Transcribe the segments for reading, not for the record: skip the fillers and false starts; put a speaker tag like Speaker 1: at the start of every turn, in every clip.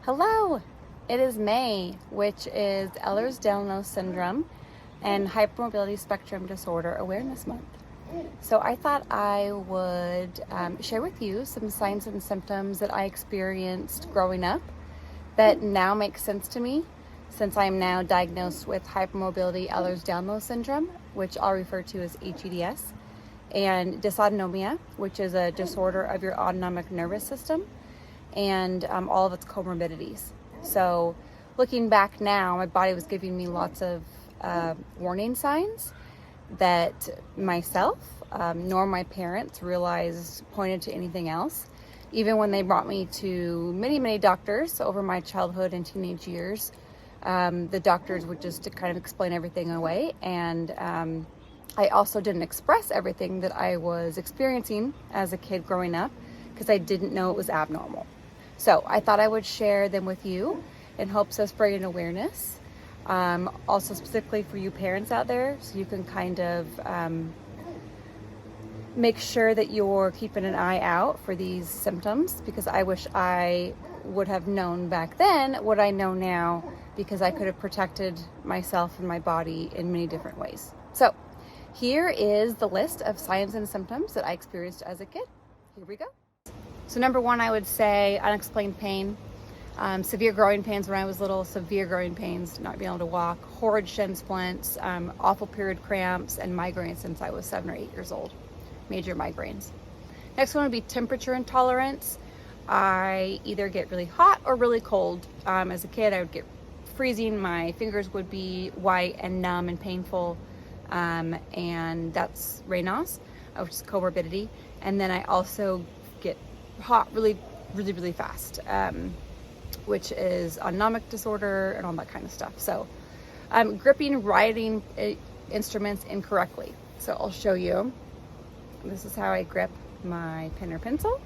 Speaker 1: Hello! It is May, which is Ehlers Danlos Syndrome and Hypermobility Spectrum Disorder Awareness Month. So I thought I would share with you some signs and symptoms that I experienced growing up that now make sense to me since I am now diagnosed with Hypermobility Ehlers Danlos Syndrome, which I'll refer to as HEDS, and Dysautonomia, which is a disorder of your autonomic nervous system, and all of its comorbidities. So looking back now, my body was giving me lots of warning signs that myself nor my parents realized pointed to anything else. Even when they brought me to many doctors over my childhood and teenage years, the doctors would just kind of explain everything away. And I also didn't express everything that I was experiencing as a kid growing up because I didn't know it was abnormal. So I thought I would share them with you in hopes of spreading awareness. Also specifically for you parents out there, so you can kind of make sure that you're keeping an eye out for these symptoms, because I wish I would have known back then what I know now, because I could have protected myself and my body in many different ways. So here is the list of signs and symptoms that I experienced as a kid. Here we go. So number one, I would say unexplained pain. Severe growing pains when I was little, severe growing pains, not being able to walk, horrid shin splints, awful period cramps, and migraines since I was 7 or 8 years old. Major migraines. Next one would be temperature intolerance. I either get really hot or really cold. As a kid, I would get freezing. My fingers would be white and numb and painful. And that's Raynaud's, which is comorbidity. And then I also get hot really fast, which is autonomic disorder and all that kind of stuff. So gripping writing instruments incorrectly. So I'll show you. This is how I grip my pen or pencil.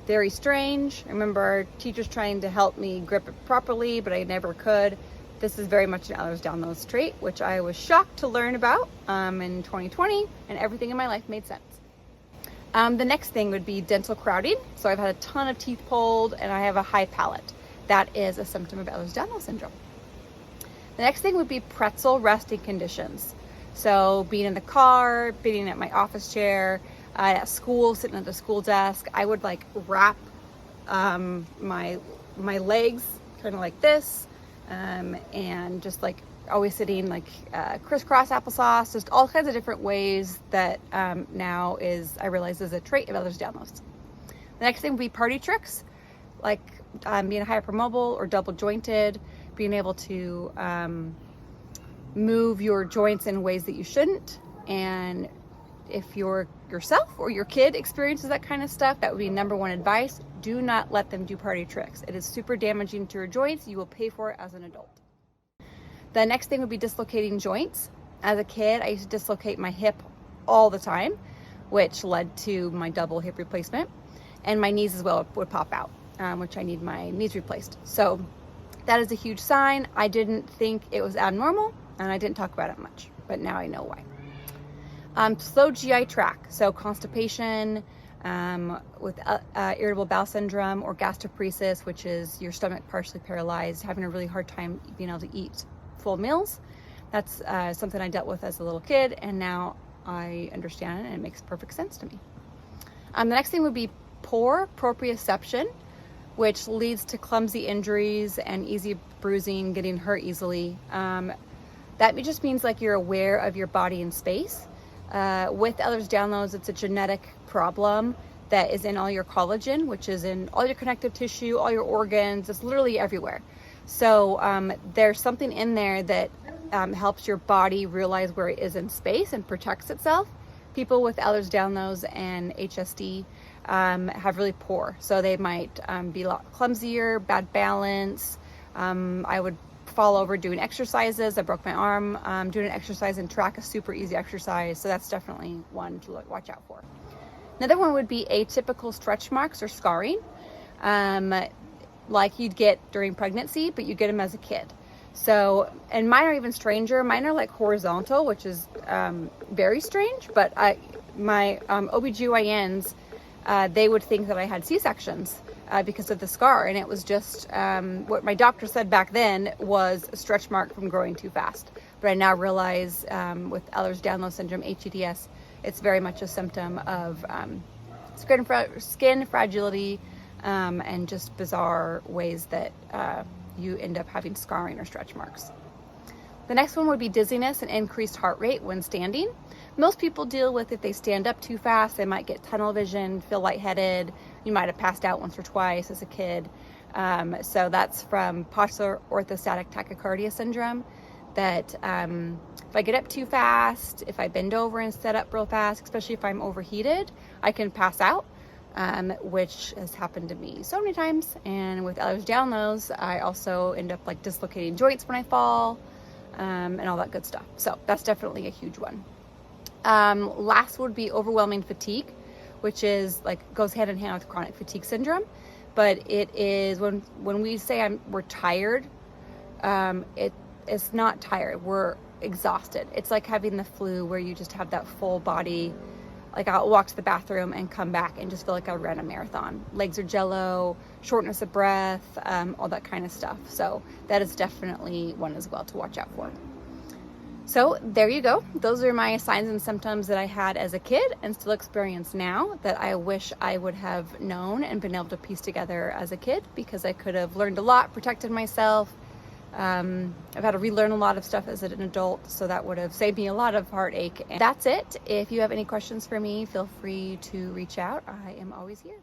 Speaker 1: Very strange. I remember teachers trying to help me grip it properly, but I never could. This is very much an Ehlers Danlos trait, which I was shocked to learn about in 2020, and everything in my life made sense. The next thing would be dental crowding. So I've had a ton of teeth pulled and I have a high palate. That is a symptom of Ehlers Danlos syndrome. The next thing would be pretzel resting conditions. So being in the car, being at my office chair, at school, sitting at the school desk, I would like wrap my legs kind of like this, and just like always sitting like crisscross applesauce, just all kinds of different ways that now I realize is a trait of Ehlers Danlos. The next thing would be party tricks, like being hypermobile or double jointed, being able to move your joints in ways that you shouldn't. And if yourself or your kid experiences that kind of stuff, that would be number one advice. Do not let them do party tricks. It is super damaging to your joints. You will pay for it as an adult. The next thing would be dislocating joints. As a kid, I used to dislocate my hip all the time, which led to my double hip replacement. And my knees as well would pop out, which I need my knees replaced. So that is a huge sign. I didn't think it was abnormal, and I didn't talk about it much, but now I know why. Slow GI tract, so constipation, with irritable bowel syndrome, or gastroparesis, which is your stomach partially paralyzed, having a really hard time being able to eat full meals. That's something I dealt with as a little kid, and now I understand it and it makes perfect sense to me. The next thing would be poor proprioception, which leads to clumsy injuries and easy bruising, getting hurt easily. That just means like you're aware of your body and space. With Ehlers Danlos, it's a genetic problem that is in all your collagen, which is in all your connective tissue, all your organs. It's literally everywhere. So there's something in there that helps your body realize where it is in space and protects itself. People with Ehlers Danlos and HSD have really poor. So they might be a lot clumsier, bad balance. I would fall over doing exercises. I broke my arm doing an exercise in track, a super easy exercise. So that's definitely one to watch out for. Another one would be atypical stretch marks or scarring, like you'd get during pregnancy, but you get them as a kid. So, and mine are even stranger. Mine are like horizontal, which is very strange, but my OBGYNs, they would think that I had C-sections because of the scar. And it was just what my doctor said back then was a stretch mark from growing too fast. But I now realize with Ehlers Danlos Syndrome, HEDS, it's very much a symptom of skin fragility and just bizarre ways that you end up having scarring or stretch marks. The next one would be dizziness and increased heart rate when standing. Most people deal with if they stand up too fast. They might get tunnel vision, feel lightheaded. You might have passed out once or twice as a kid. So that's from postural orthostatic tachycardia syndrome, that if I get up too fast, if I bend over and sit up real fast, especially if I'm overheated, I can pass out, which has happened to me so many times. And with Ehlers-Danlos, I also end up like dislocating joints when I fall, and all that good stuff. So that's definitely a huge one. Last would be overwhelming fatigue, which is goes hand in hand with chronic fatigue syndrome. But it is when we say we're tired, it's not tired. We're exhausted. It's like having the flu, where you just have that full body. Like, I'll walk to the bathroom and come back and just feel like I ran a marathon. Legs are jello, shortness of breath, all that kind of stuff. So that is definitely one as well to watch out for. So there you go. Those are my signs and symptoms that I had as a kid and still experience now, that I wish I would have known and been able to piece together as a kid, because I could have learned a lot, protected myself. I've had to relearn a lot of stuff as an adult, so that would have saved me a lot of heartache. And that's it. If you have any questions for me, feel free to reach out. I am always here.